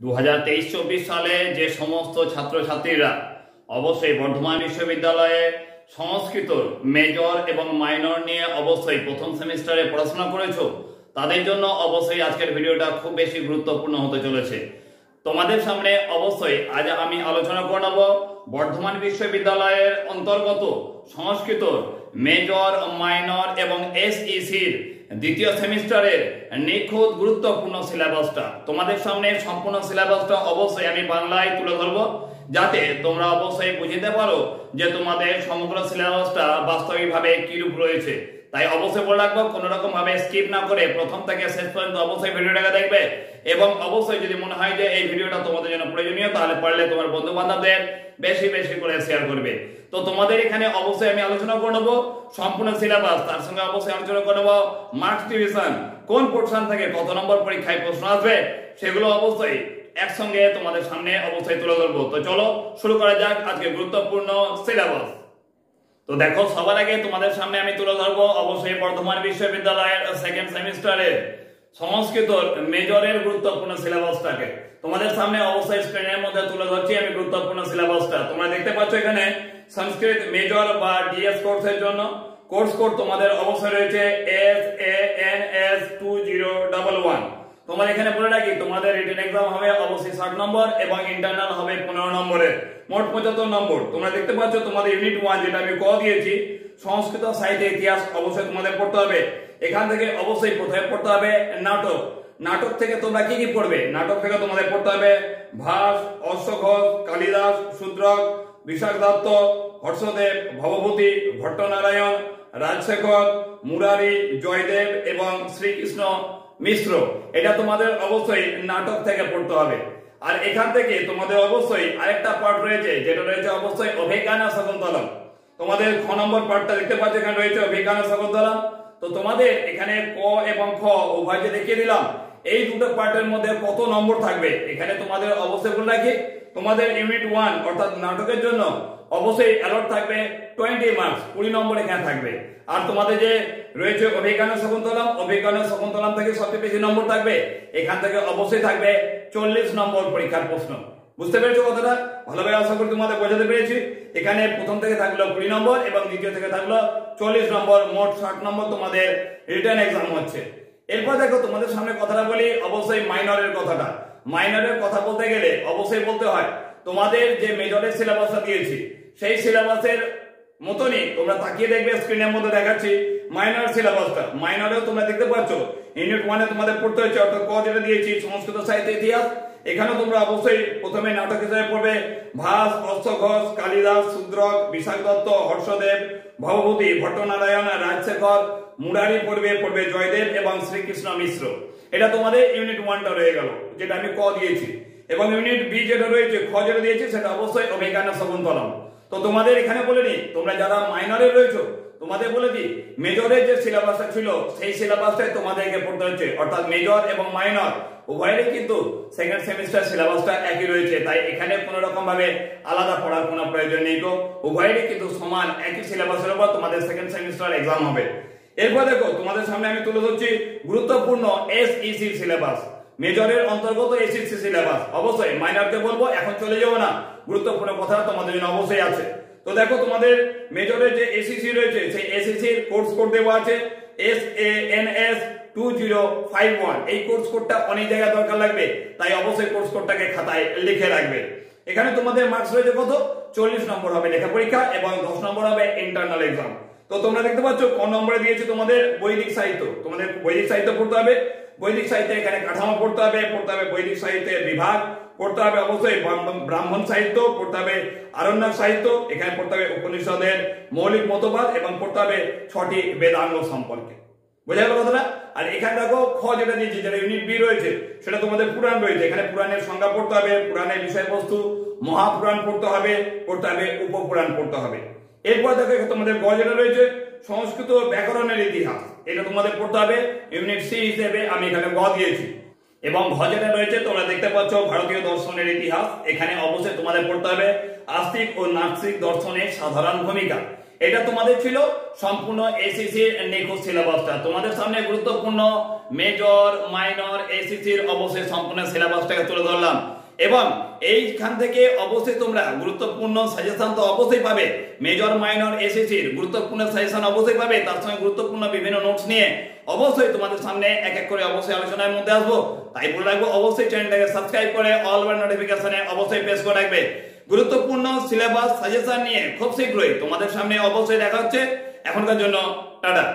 2023-24 সালে যে সমস্ত ছাত্রছাত্রীরা অবশ্যই বর্ধমান বিশ্ববিদ্যালয়ে সংস্কৃত মেজর এবং মাইনর নিয়ে অবশ্যই প্রথম সেমিস্টারে পড়াশোনা করেছো, তাদের জন্য অবশ্যই আজকের ভিডিওটা খুব বেশি গুরুত্বপূর্ণ হতে চলেছে। তোমাদের সামনে অবশ্যই আজ আমি আলোচনা করে নেব বর্ধমান বিশ্ববিদ্যালয়ের অন্তর্গত সংস্কৃত মেজর, মাইনর এবং এসইসির দ্বিতীয় সেমিস্টারের নিখুঁত গুরুত্বপূর্ণ সিলেবাসটা। তোমাদের সামনে সম্পূর্ণ সিলেবাসটা অবশ্যই আমি বাংলায় তুলে ধরবো, যাতে তোমরা অবশ্যই বুঝতে পারো যে তোমাদের সমগ্র সিলেবাসটা বাস্তবিকভাবে কিরূপ রয়েছে। তাই অবশ্যই বলে রাখবো, কোনো রকম ভাবে স্কিপ না করে প্রথম থেকে শেষ পর্যন্ত অবশ্যই ভিডিওটাকে দেখবে এবং অবশ্যই যদি মনে হয় যে এই ভিডিওটা তোমাদের জন্য প্রয়োজনীয়, তাহলে পারলে তোমার বন্ধু বান্ধবদের বেশি বেশি করে শেয়ার করবে। তো তোমাদের এখানে অবশ্যই আমি আলোচনা করে নেবো সম্পূর্ণ সিলেবাস, তার সঙ্গে অবশ্যই আলোচনা করে নেবো মার্কস ডিভিশন, কোন পোর্শন থেকে কত নম্বর পরীক্ষায় প্রশ্ন আসবে, সেগুলো অবশ্যই একসঙ্গে তোমাদের সামনে অবশ্যই তুলে ধরবো। তো চলো শুরু করা যাক আজকে গুরুত্বপূর্ণ সিলেবাস। তো দেখো, সবার আগে তোমাদের সামনে আমি তুলে ধরবো অবশ্যই বর্ধমান বিশ্ববিদ্যালয়ের সেকেন্ড সেমিস্টারের সংস্কৃত মেজরের গুরুত্বপূর্ণ সিলেবাসটাকে তোমাদের সামনে অবশ্যই স্ক্রিনের মধ্যে তুলে ধরছি আমি গুরুত্বপূর্ণ সিলেবাসটা। তোমরা দেখতে পাচ্ছ এখানে সংস্কৃত মেজর বা ডিএস কোর্সের জন্য কোর্স কোড তোমাদের অবশ্যই রয়েছে SANS2011। তোমার এখানে বলে রাখি, তোমাদের রিটেন এক্সাম হবে অবশ্যই 60 নম্বর এবং ইন্টারনাল হবে 15 নম্বরের, মোট 75 নম্বর। তোমরা দেখতে পাচ্ছ তোমাদের ইউনিট 1 যেটা আমি দিয়েছি সংস্কৃত সাহিত্য ইতিহাস অবশ্যই তোমাদের পড়তে হবে। এখান থেকে অবশ্যই প্রথমে পড়তে হবে নাটক। নাটক থেকে তোমরা কি কি পড়বে? নাটক থেকে তোমাদের পড়তে হবে ভাস, অশ্বঘোষ, কালিদাস, শূদ্রক, বিশাখ দত্ত, হর্ষদেব, ভবভূতি, ভট্টনারায়ণ, রাজশেখর, মুরারি, জয়দেব এবং শ্রীকৃষ্ণ মিশ্র। এটা তোমাদের অবশ্যই নাটক থেকে পড়তে হবে। আর এখান থেকে তোমাদের অবশ্যই আরেকটা পার্ট রয়েছে, যেটা রয়েছে অবশ্যই অভিজ্ঞান শকুন্তলম। তোমাদের খ নম্বর পার্টটা দেখতে পাচ্ছ, এখানে রয়েছে অভিজ্ঞান শকুন্তলম। তো তোমাদের এখানে ক এবং খ উভয় যে দেখিয়ে দিলাম, এই দুটো পার্টের মধ্যে কত নম্বর থাকবে এখানে তোমাদের অবশ্যই বলে রাখি। তোমাদের ইউনিট 1 অর্থাৎ নাটকের জন্য অবশ্যই অ্যালট থাকবে 20 মার্কস, 20 নম্বর এখানে থাকবে। আর তোমাদের যে রয়েছে অভিজ্ঞান শকুন্তলম, অভিজ্ঞান শকুন্তলম থেকে সবচেয়ে বেশি নম্বর থাকবে, এখান থেকে অবশ্যই থাকবে 40 নম্বর পরীক্ষার প্রশ্ন। বুঝতে পেরেছো কথাটা? ভালোভাবে আশা করি তোমাদের বোঝাতে পেরেছি। এখানে প্রথম থেকে থাকলো 20 নম্বর এবং দ্বিতীয় থেকে থাকলো 40 নম্বর, মোট 60 নম্বর তোমাদের রিটেন এক্সাম হচ্ছে। এরপর দেখো, তোমাদের সামনে কথাটা বলি অবশ্যই মাইনরের কথাটা। মাইনরের কথা বলতে গেলে অবশ্যই বলতে হয়, তোমাদের যে মেজরের সিলেবাসটা দিয়েছি সেই সিলেবাসের মতনই তোমরা তাকিয়ে দেখবে, স্ক্রিনের মধ্যে দেখাচ্ছি মাইনর সিলেবাসটা। মাইনরেও তোমরা দেখতে পাচ্ছ ইউনিট 1 এ তোমাদের পড়তে হচ্ছে অর্থাৎ ক যেটা দিয়েছি সংস্কৃত সাহিত্য ইতিহাস। এখানে তোমরা অবশ্যই প্রথমে নাটক হিসেবে পড়বে ভাস, অশ্বঘোষ, কালিদাস, শূদ্রক, বিশাখ দত্ত, হর্ষদেব, ভবভূতি, ভট্টনারায়ণ, রাজশেখর, মুরারি পড়বে জয়দেব এবং শ্রীকৃষ্ণ মিশ্র। এটা তোমাদের ইউনিট 1টা রয়ে গেল, যেটা আমি ক দিয়েছি। এবং ইউনিট বি যেটা রয়েছে খ যেটা দিয়েছি সেটা অবশ্যই অভিজ্ঞান শকুন্তলম। তো তোমাদের এখানে বলে নি, তোমরা যারা মাইনরে রয়েছো তোমাদের বলে দি, মেজরের যে সিলেবাসটা ছিল সেই সিলেবাসটাই তোমাদেরকে পড়তে হচ্ছে, অর্থাৎ মেজর এবং মাইনর উভয়েরই কিন্তু সেকেন্ড সেমিস্টার সিলেবাসটা একই রয়েছে। তাই এখানে কোনো রকম ভাবে আলাদা পড়ার কোনো প্রয়োজন নেই, তো উভয়েরই কিন্তু সমান একই সিলেবাসের উপর তোমাদের সেকেন্ড সেমিস্টার এক্সাম হবে। এরপর দেখো, তোমাদের সামনে আমি তুলে ধরছি গুরুত্বপূর্ণ এসইসি সিলেবাস। মেজরের অন্তর্গত এসইসি সিলেবাস, অবশ্যই মাইনরকে বলবো, এখন চলে যাবো না, গুরুত্বপূর্ণ কথা তোমাদের জন্য অবশ্যই আছে। তো দেখো, তোমাদের মেজরের যে এসইসি রয়েছে সেই এসইসির কোর্স কোড দেওয়া আছে SANS2051। এই কোর্স কোডটা অনেক জায়গায় দরকার লাগবে, তাই অবশ্যই কোর্স কোডটাকে খাতায় লিখে রাখবে। এখানে তোমাদের মার্কস রয়েছে কত? 40 নম্বর হবে লেখা পরীক্ষা এবং 10 নম্বর হবে ইন্টারনাল এক্সাম। তো তোমরা দেখতে পাচ্ছ ক নম্বরে দিয়েছি তোমাদের বৈদিক সাহিত্য। তোমাদের বৈদিক সাহিত্য পড়তে হবে। বৈদিক সাহিত্যে এখানে কাঠামো পড়তে হবে বৈদিক সাহিত্যের বিভাগ পড়তে হবে অবশ্যই ব্রাহ্মণ সাহিত্য, পড়তে হবে আরণ্যক সাহিত্য, এখানে পড়তে হবে উপনিষদের মৌলিক মতবাদ এবং পড়তে হবে 6টি বেদাঙ্গ সম্পর্কে। বোঝা গেল কথাটা? আর এখানে দেখো খ যেটা দিয়েছি, যেটা ইউনিট বি রয়েছে সেটা তোমাদের পুরাণ রয়েছে। এখানে পুরাণের সংজ্ঞা পড়তে হবে, পুরাণের বিষয়বস্তু, মহাপুরাণ পড়তে হবে উপপুরাণ পড়তে হবে। এরপর দেখো তোমাদের গ যেটা রয়েছে সংস্কৃত ব্যাকরণের ইতিহাস, এটা তোমাদের পড়তে হবে ইউনিট সি হিসেবে আমি এখানে গ দিয়েছি। এবং ঘ যেটা রয়েছে তোমরা দেখতে পাচ্ছ ভারতীয় দর্শনের ইতিহাস, এখানে অবশ্যই তোমাদের পড়তে হবে আস্তিক ও নাস্তিক দর্শনের সাধারণ ভূমিকা। এটা তোমাদের ছিল সম্পূর্ণ এসএসসি এর নিখুঁত সিলেবাসটা। তোমাদের সামনে গুরুত্বপূর্ণ মেজর মাইনর এসএসসি এর অবশ্যই সম্পূর্ণ সিলেবাসটাকে তুলে ধরলাম এবং এইখান থেকে অবশ্যই তোমরা গুরুত্বপূর্ণ সাজেশন তো অবশ্যই পাবে, মেজর মাইনর এসএসসি এর গুরুত্বপূর্ণ সাজেশন অবশ্যই পাবে, তার সঙ্গে গুরুত্বপূর্ণ বিভিন্ন নোটস নিয়ে অবশ্যই তোমাদের সামনে এক এক করে অবশ্যই আলোচনার মধ্যে আসবো। তাই বলে রাখবো অবশ্যই চ্যানেলটাকে সাবস্ক্রাইব করে অল বেল নোটিফিকেশনে অবশ্যই প্রেস করে রাখবে। গুরুত্বপূর্ণ সিলেবাস সাজেশন নিয়ে খুব শীঘ্রই তোমাদের সামনে অবশ্যই দেখা হচ্ছে। এখনকার জন্য টাটা।